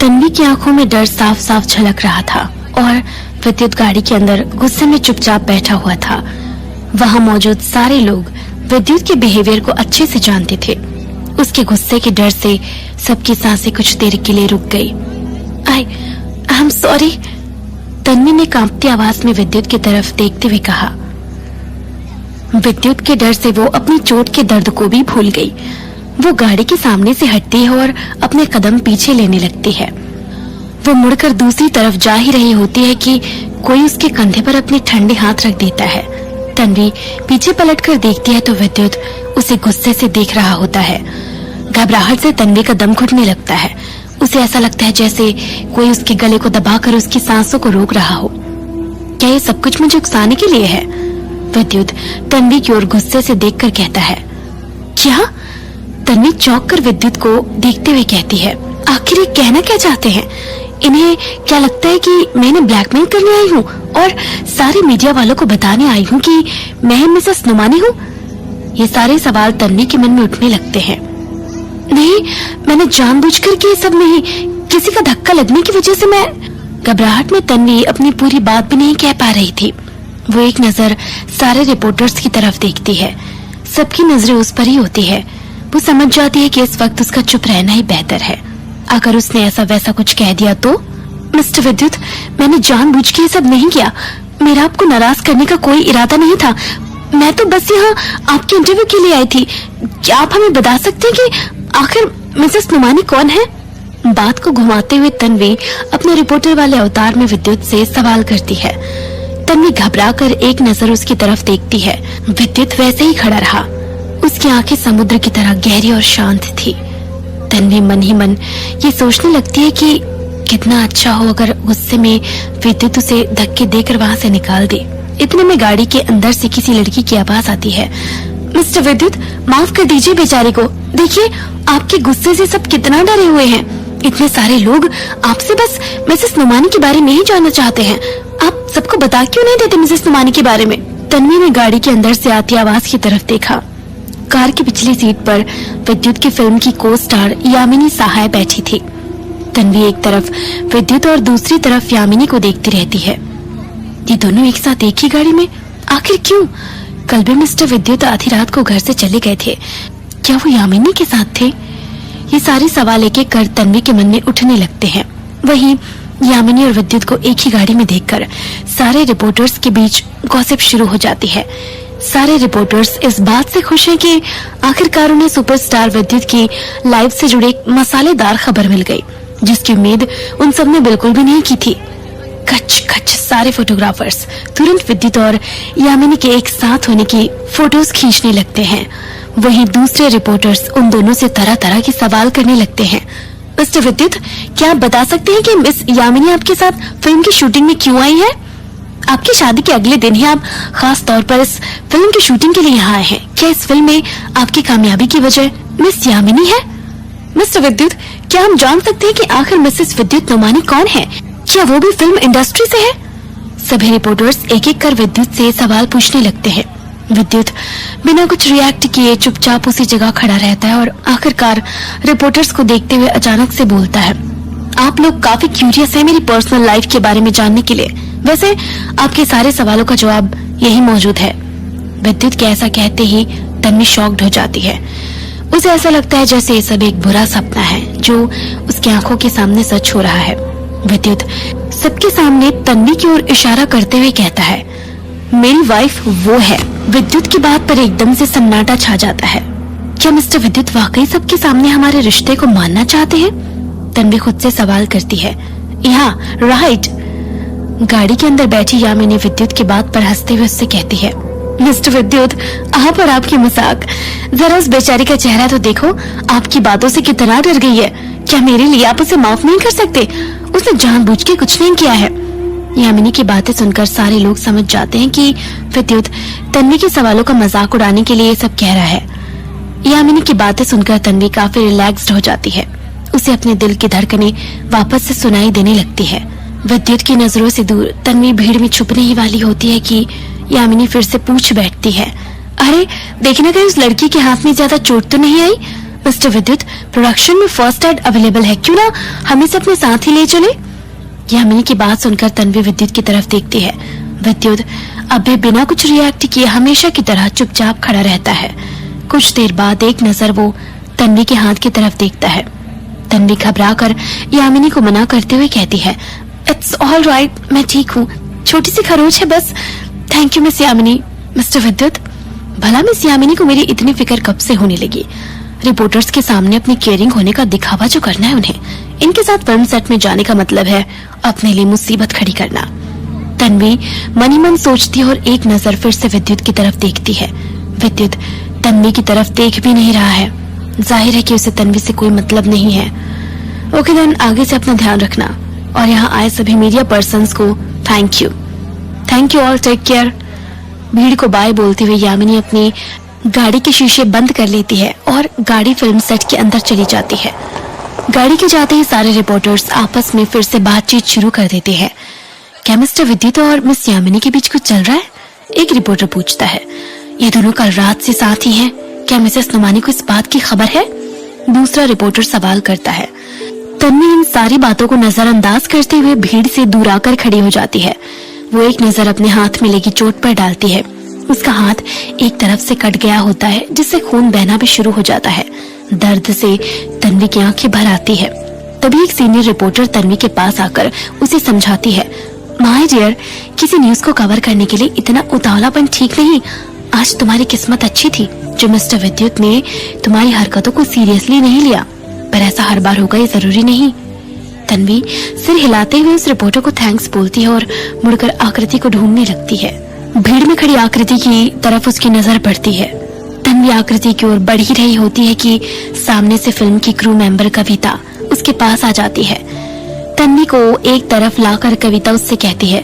तन्वी की आंखों में डर साफ साफ झलक रहा था और विद्युत गाड़ी के अंदर गुस्से में चुपचाप बैठा हुआ था। वहां मौजूद सारे लोग विद्युत के बिहेवियर को अच्छे से जानते थे। उसके गुस्से के डर से सबकी सांसें कुछ देर के लिए रुक गई। आई एम सॉरी, तन्वी ने कांपती आवाज में विद्युत की तरफ देखते हुए कहा। विद्युत के डर से वो अपनी चोट के दर्द को भी भूल गई। वो गाड़ी के सामने से हटती है और अपने कदम पीछे लेने लगती है। वो मुड़कर दूसरी तरफ जा ही रही होती है कि कोई उसके कंधे पर अपने ठंडे हाथ रख देता है। तन्वी पीछे पलटकर देखती है तो विद्युत उसे गुस्से से देख रहा होता है। घबराहट से तन्वी का दम घुटने लगता है। उसे ऐसा लगता है जैसे कोई उसके गले को दबाकर उसकी सांसों को रोक रहा हो। क्या ये सब कुछ मुझे उकसाने के लिए है? विद्युत तन्वी की ओर गुस्से से देखकर कहता है। क्या? तन्वी चौंक कर विद्युत को देखते हुए कहती है, आखिर ये कहना क्या चाहते हैं? इन्हें क्या लगता है कि मैं इन्हें ब्लैकमेल करने आई हूँ और सारे मीडिया वालों को बताने आई हूँ कि मैं मिसेस नुमानी हूँ? ये सारे सवाल तन्वी के मन में उठने लगते हैं। नहीं, मैंने जानबूझकर के सब नहीं, किसी का धक्का लगने की वजह से मैं। घबराहट में तन्वी अपनी पूरी बात भी नहीं कह पा रही थी। वो एक नजर सारे रिपोर्टर्स की तरफ देखती है। सबकी नजरें उस पर ही होती है। वो समझ जाती है कि इस वक्त उसका चुप रहना ही बेहतर है। अगर उसने ऐसा वैसा कुछ कह दिया तो? मिस्टर विद्युत, मैंने जानबूझ के ये सब नहीं किया। मेरा आपको नाराज करने का कोई इरादा नहीं था। मैं तो बस यहाँ आपके इंटरव्यू के लिए आई थी। क्या आप हमें बता सकते हैं कि आखिर मिसेस नुमानी कौन है? बात को घुमाते हुए तन्वी अपने रिपोर्टर वाले अवतार में विद्युत से सवाल करती है। तन्वी घबराकर एक नजर उसकी तरफ देखती है। विद्युत वैसे ही खड़ा रहा। उसकी आंखें समुद्र की तरह गहरी और शांत थी। तन्वी मन ही मन ये सोचने लगती है कि कितना अच्छा हो अगर गुस्से में विद्युत उसे धक्के देकर वहां से निकाल दे। इतने में गाड़ी के अंदर से किसी लड़की की आवाज आती है। मिस्टर विद्युत, माफ कर दीजिए बेचारे को। देखिए, आपके गुस्से से सब कितना डरे हुए हैं। इतने सारे लोग आपसे बस मिसेस नुमानी के बारे में ही जानना चाहते हैं। आप सबको बता क्यों नहीं देते मिसेस नुमानी के बारे में? तन्वी ने गाड़ी के अंदर से आती आवाज की तरफ देखा। कार की पिछली सीट पर विद्युत की फिल्म की को स्टार यामिनी सहाय बैठी थी। तन्वी एक तरफ विद्युत और दूसरी तरफ यामिनी को देखती रहती है। ये दोनों एक साथ एक ही गाड़ी में? आखिर क्यों? कल भी मिस्टर विद्युत आधी रात को घर से चले गए थे। क्या वो यामिनी के साथ थे? ये सारे सवाल एक एक कर तन्वी के मन में उठने लगते हैं। वहीं यामिनी और विद्युत को एक ही गाड़ी में देखकर सारे रिपोर्टर्स के बीच गॉसिप शुरू हो जाती है। सारे रिपोर्टर्स इस बात से खुश हैं कि आखिरकार उन्हें सुपरस्टार विद्युत की लाइफ से जुड़ी एक मसालेदार खबर मिल गई, जिसकी उम्मीद उन सब ने बिल्कुल भी नहीं की थी। कच कच सारे फोटोग्राफर्स तुरंत विद्युत और यामिनी के एक साथ होने की फोटोज खींचने लगते हैं। वहीं दूसरे रिपोर्टर्स उन दोनों से तरह तरह के सवाल करने लगते हैं। मिस्टर विद्युत, क्या आप बता सकते हैं कि मिस यामिनी आपके साथ फिल्म की शूटिंग में क्यों आई है? आपकी शादी के अगले दिन ही आप खास तौर पर इस फिल्म की शूटिंग के लिए यहाँ आए हैं। क्या इस फिल्म में आपकी कामयाबी की वजह मिस यामिनी है? मिस्टर विद्युत, क्या हम जान सकते हैं कि आखिर मिसेस विद्युत नुमानी कौन है? क्या वो भी फिल्म इंडस्ट्री से है? सभी रिपोर्टर्स एक एक कर विद्युत से सवाल पूछने लगते हैं। विद्युत बिना कुछ रिएक्ट किए चुपचाप उसी जगह खड़ा रहता है और आखिरकार रिपोर्टर्स को देखते हुए अचानक से बोलता है, आप लोग काफी क्यूरियस है मेरी पर्सनल लाइफ के बारे में जानने के लिए। वैसे आपके सारे सवालों का जवाब यही मौजूद है। विद्युत के ऐसा कहते ही तन्वी शॉक्ड हो जाती है। उसे ऐसा लगता है जैसे ये सब एक बुरा सपना है जो उसकी आंखों के सामने सच हो रहा है। विद्युत सबके सामने तन्वी की ओर इशारा करते हुए कहता है, मेरी वाइफ वो है। विद्युत की बात पर एकदम से सन्नाटा छा जाता है। क्या मिस्टर विद्युत वाकई सबके सामने हमारे रिश्ते को मानना चाहते हैं? तन्वी खुद से सवाल करती है। यहाँ राइट। गाड़ी के अंदर बैठी यामिनी विद्युत की बात पर हंसते हुए उससे कहती है, मिस्टर विद्युत, आप और आपकी मजाक, जरा उस बेचारी का चेहरा तो देखो, आपकी बातों से कितना डर गई है। क्या मेरे लिए आप उसे माफ नहीं कर सकते? उसने जानबूझ के कुछ नहीं किया है। यामिनी की बातें सुनकर सारे लोग समझ जाते हैं कि विद्युत तन्वी के सवालों का मजाक उड़ाने के लिए ये सब कह रहा है। यामिनी की बातें सुनकर तन्वी काफी रिलैक्स्ड हो जाती है। उसे अपने दिल की धड़कनें वापस से सुनाई देने लगती है। विद्युत की नजरों से दूर तन्वी भीड़ में छुपने ही वाली होती है कि यामिनी फिर से पूछ बैठती है, अरे देखना कहीं उस लड़की के हाथ में ज्यादा चोट तो नहीं आई? मिस्टर विद्युत, प्रोडक्शन में फर्स्ट एड अवेलेबल है, क्यों ना हम इसे अपने साथ ही ले चले? यामिनी की बात सुनकर तन्वी विद्युत की तरफ देखती है। विद्युत अब भी बिना कुछ रिएक्ट किए हमेशा की तरह चुपचाप खड़ा रहता है। कुछ देर बाद एक नजर वो तन्वी के हाथ की तरफ देखता है। तन्वी घबराकर यामिनी को मना करते हुए कहती है, इट्स ऑल राइट, मैं ठीक हूँ, छोटी सी खरोच है बस। Thank you miss Yamini. Mister विद्युत, भला मिस यामिनी को मेरी इतनी फिक्र कब से होने लगी? रिपोर्टर्स के सामने अपनी केयरिंग होने का दिखावा जो करना है उन्हें, इनके साथ फिल्म सेट में जाने का मतलब है अपने लिए मुसीबत खड़ी करना। तन्वी मनी मन सोचती है और एक नजर फिर से विद्युत की तरफ देखती है। विद्युत तन्वी की तरफ देख भी नहीं रहा है। जाहिर है कि उसे तन्वी से कोई मतलब नहीं है। ओके देन, आगे से अपना ध्यान रखना, और यहाँ आए सभी मीडिया पर्सन्स को thank you all, take care. भीड़ को बाय बोलते हुए यामिनी अपनी गाड़ी के शीशे बंद कर लेती है और गाड़ी फिल्म सेट के अंदर चली जाती है। गाड़ी के जाते ही सारे रिपोर्टर्स आपस में फिर से बातचीत शुरू कर देते हैं। क्या मिस्टर विद्युत और मिस यामिनी के बीच कुछ चल रहा है? एक रिपोर्टर पूछता है। ये दोनों कल रात से साथ ही हैं, क्या मिसेस नुमानी को इस बात की खबर है? दूसरा रिपोर्टर सवाल करता है। तन्वी इन सारी बातों को नजरअंदाज करते हुए भीड़ से दूर आकर खड़ी हो जाती है। वो एक नजर अपने हाथ में लगी चोट पर डालती है। उसका हाथ एक तरफ से कट गया होता है, जिससे खून बहना भी शुरू हो जाता है। दर्द से तन्वी की आंखें भर आती है। तभी एक सीनियर रिपोर्टर तन्वी के पास आकर उसे समझाती है, माय डियर, किसी न्यूज को कवर करने के लिए इतना उतावलापन ठीक नहीं। आज तुम्हारी किस्मत अच्छी थी जो मिस्टर विद्युत ने तुम्हारी हरकतों को सीरियसली नहीं लिया, पर ऐसा हर बार होगा ये जरूरी नहीं। तन्वी सिर हिलाते हुए उस रिपोर्टर को थैंक्स बोलती है और मुड़कर आकृति को ढूंढने लगती है। भीड़ में खड़ी आकृति की तरफ उसकी नजर पड़ती है। तन्वी आकृति की ओर बढ़ ही रही होती है कि सामने से फिल्म की क्रू मेंबर कविता उसके पास आ जाती है। तन्वी को एक तरफ लाकर कविता उससे कहती है,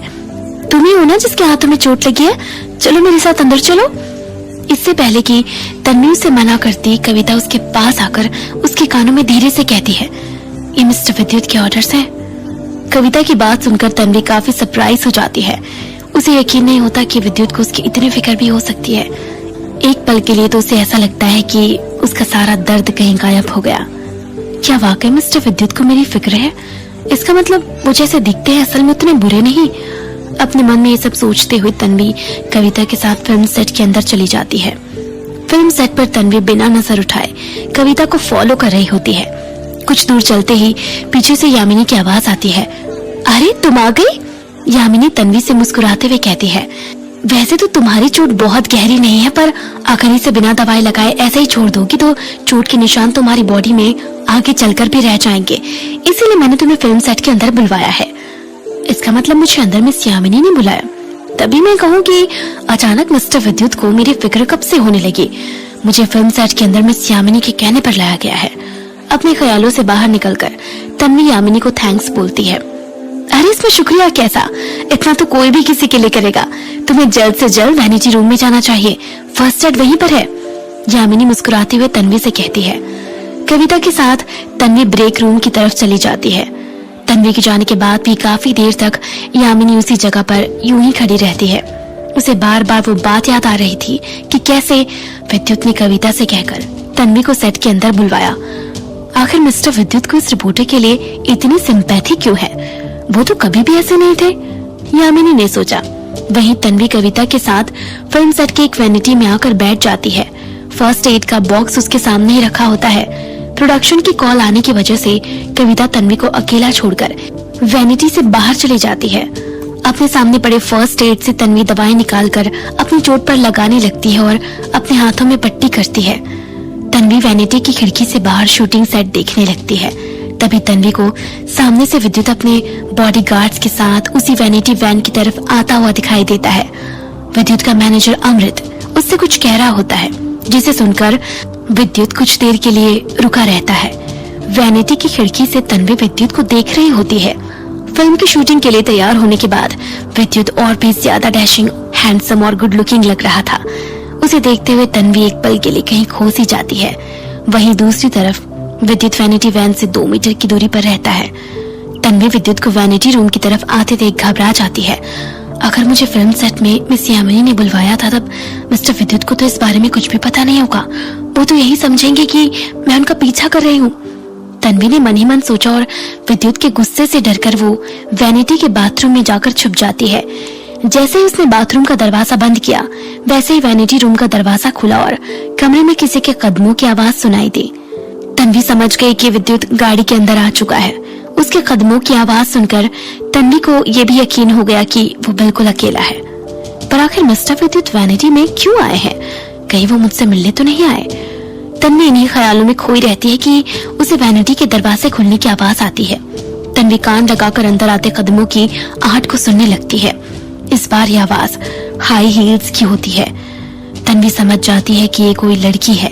तुम ही हो ना जिसके हाथों में चोट लगी है, चलो मेरे साथ अंदर चलो। इससे पहले कि तन्वी उसे मना करती, कविता उसके पास आकर उसके कानों में धीरे से कहती है, ये मिस्टर विद्युत के ऑर्डर्स हैं। कविता की बात सुनकर तन्वी काफी सरप्राइज हो जाती है। उसे यकीन नहीं होता कि विद्युत को उसकी इतनी फिक्र भी हो सकती है। एक पल के लिए तो उसे ऐसा लगता है कि उसका सारा दर्द कहीं गायब हो गया। क्या वाकई मिस्टर विद्युत को मेरी फिक्र है? इसका मतलब वो जैसे दिखते हैं असल में उतने बुरे नहीं। अपने मन में ये सब सोचते हुए तन्वी कविता के साथ फिल्म सेट के अंदर चली जाती है। फिल्म सेट पर तन्वी बिना नजर उठाए कविता को फॉलो कर रही होती है। कुछ दूर चलते ही पीछे से यामिनी की आवाज आती है, अरे तुम आ गई? यामिनी तन्वी से मुस्कुराते हुए कहती है, वैसे तो तुम्हारी चोट बहुत गहरी नहीं है, पर अगर इसे बिना दवाई लगाए ऐसे ही छोड़ दोगी तो चोट के निशान तुम्हारी बॉडी में आगे चलकर भी रह जाएंगे। इसीलिए मैंने तुम्हें फिल्म सेट के अंदर बुलवाया है। इसका मतलब मुझे अंदर मिस यामिनी ने बुलाया। तभी मैं कहूँ कि अचानक मिस्टर विद्युत को मेरी फिक्र कब से होने लगी। मुझे फिल्म सेट के अंदर मिस यामिनी के कहने पर लाया गया है। अपने ख्यालों से बाहर निकलकर तन्वी यामिनी को थैंक्स बोलती है। अरे इसमें शुक्रिया कैसा, इतना तो कोई भी किसी के लिए करेगा। तुम्हें जल्द से जल्द वैनिटी रूम में जाना चाहिए, फर्स्ट एड वहीं पर है। यामिनी मुस्कुराते हुए तन्वी से कहती है। कविता के साथ तन्वी ब्रेक रूम की तरफ चली जाती है। तन्वी के जाने के बाद भी काफी देर तक यामिनी उसी जगह पर यूं ही खड़ी रहती है। उसे बार बार वो बात याद आ रही थी कि कैसे विद्युत ने कविता से कहकर तन्वी को सेट के अंदर बुलवाया। आखिर मिस्टर विद्युत को इस रिपोर्टर के लिए इतनी सिंपैथी क्यों है? वो तो कभी भी ऐसे नहीं थे, यामिनी ने सोचा। वहीं तन्वी कविता के साथ फिल्म सेट के एक वैनिटी में आकर बैठ जाती है। फर्स्ट एड का बॉक्स उसके सामने ही रखा होता है। प्रोडक्शन की कॉल आने की वजह से कविता तन्वी को अकेला छोड़कर वैनिटी से बाहर चली जाती है। अपने सामने पड़े फर्स्ट एड से तन्वी दवाएं निकालकर अपनी चोट पर लगाने लगती है और अपने हाथों में पट्टी करती है। तन्वी वैनिटी की खिड़की से बाहर शूटिंग सेट देखने लगती है। तभी तन्वी को सामने से विद्युत अपने बॉडीगार्ड्स के साथ उसी वैनिटी वैन की तरफ आता हुआ दिखाई देता है। विद्युत का मैनेजर अमृत उससे कुछ कह रहा होता है, जिसे सुनकर विद्युत कुछ देर के लिए रुका रहता है। वैनिटी की खिड़की से तन्वी विद्युत को देख रही होती है। फिल्म की शूटिंग के लिए तैयार होने के बाद विद्युत और भी ज्यादा डैशिंग, हैंडसम और गुड लुकिंग लग रहा था। उसे देखते हुए तन्वी एक पल के लिए कहीं खो सी जाती है। वहीं दूसरी तरफ विद्युत वैनिटी वैन से 2 मीटर की दूरी पर रहता है। तन्वी विद्युत को वैनिटी रूम की तरफ आते देख घबरा जाती है। अगर मुझे फिल्म सेट में मिस यामिनी ने बुलवाया था, तब मिस्टर विद्युत को तो इस बारे में कुछ भी पता नहीं होगा। वो तो यही समझेंगे कि मैं उनका पीछा कर रही हूँ। तन्वी ने मन ही मन सोचा और विद्युत के गुस्से से डरकर वो वैनिटी के बाथरूम में जाकर छुप जाती है। जैसे ही उसने बाथरूम का दरवाजा बंद किया, वैसे ही वैनिटी रूम का दरवाजा खुला और कमरे में किसी के कदमों की आवाज सुनाई दी। तन्वी समझ गई कि विद्युत गाड़ी के अंदर आ चुका है। उसके कदमों की आवाज सुनकर तन्वी को यह भी यकीन हो गया कि वो बिल्कुल अकेला है। पर आखिर मिस्टर विद्युत वैनिटी में क्यों आए हैं? कहीं वो मुझसे मिलने तो नहीं आए? तन्वी इन्हीं ख्यालों में खोई रहती है कि उसे वैनिटी के दरवाजे खुलने की आवाज आती है। तन्वी कान लगाकर अंदर आते कदमों की आहट को सुनने लगती है। इस बार यह आवाज हाई हील्स की होती है। तन्वी समझ जाती है कि ये कोई लड़की है।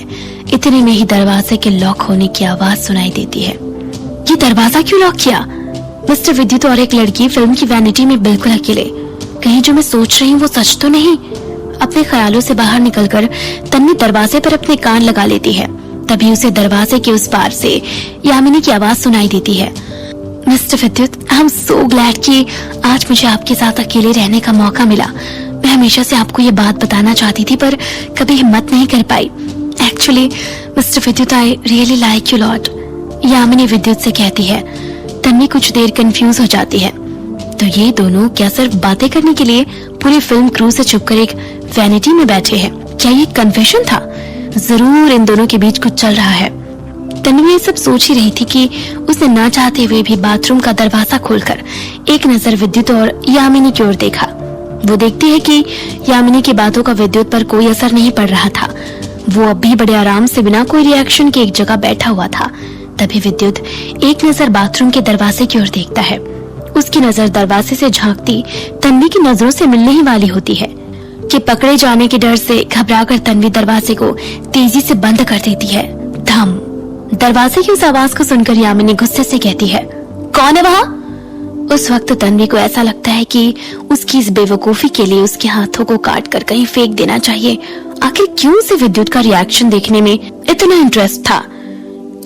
इतने में ही दरवाजे के लॉक होने की आवाज सुनाई देती है। ये दरवाजा क्यों लॉक किया? मिस्टर विद्युत और एक लड़की फिल्म की वैनिटी में बिल्कुल अकेले। कहीं जो मैं सोच रही हूँ वो सच तो नहीं? अपने ख्यालों से बाहर निकलकर तन्वी दरवाजे पर अपने कान लगा लेती है। तभी उसे दरवाजे के उस पार से यामिनी की आवाज सुनाई देती है। मिस्टर विद्युत, आई एम सो ग्लैड कि आज मुझे आपके साथ अकेले रहने का मौका मिला। मैं हमेशा से आपको ये बात बताना चाहती थी पर कभी हिम्मत नहीं कर पाई। एक्चुअली मिस्टर विद्युत, I really like you lot, Yamini विद्युत से कहती है। तन्वी कुछ देर कंफ्यूज हो जाती है। तो ये दोनों क्या सिर्फ बातें करने के लिए पूरी फिल्म क्रू से छुपकर एक वैनिटी में बैठे हैं? क्या ये कन्फेशन था? जरूर इन दोनों के बीच कुछ चल रहा है। तन्वी ये सब सोच ही रही थी कि उसने ना चाहते हुए भी बाथरूम का दरवाजा खोलकर एक नजर विद्युत और यामिनी की ओर देखा। वो देखती है कि यामिनी की बातों का विद्युत पर कोई असर नहीं पड़ रहा था। वो अब भी बड़े आराम से बिना कोई रिएक्शन के एक जगह बैठा हुआ था। तभी विद्युत एक नजर बाथरूम के दरवाजे की ओर देखता है। उसकी नजर दरवाजे से झांकती तन्वी की नजरों से मिलने ही वाली होती है कि पकड़े जाने के डर से घबराकर तन्वी दरवाजे को तेजी से बंद कर देती है। धम। दरवाजे की उस आवाज को सुनकर यामिनी गुस्से से कहती है, कौन है वहाँ? उस वक्त तन्वी को ऐसा लगता है कि उसकी इस बेवकूफी के लिए उसके हाथों को काट कर कहीं फेंक देना चाहिए। आखिर क्यों उसे विद्युत का रिएक्शन देखने में इतना इंटरेस्ट था?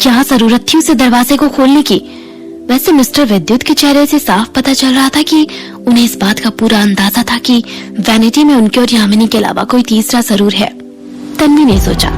क्या जरूरत थी उसे दरवाजे को खोलने की? वैसे मिस्टर विद्युत के चेहरे से साफ पता चल रहा था कि उन्हें इस बात का पूरा अंदाजा था कि वैनिटी में उनके और यामिनी के अलावा कोई तीसरा जरूर है। तन्वी ने सोचा,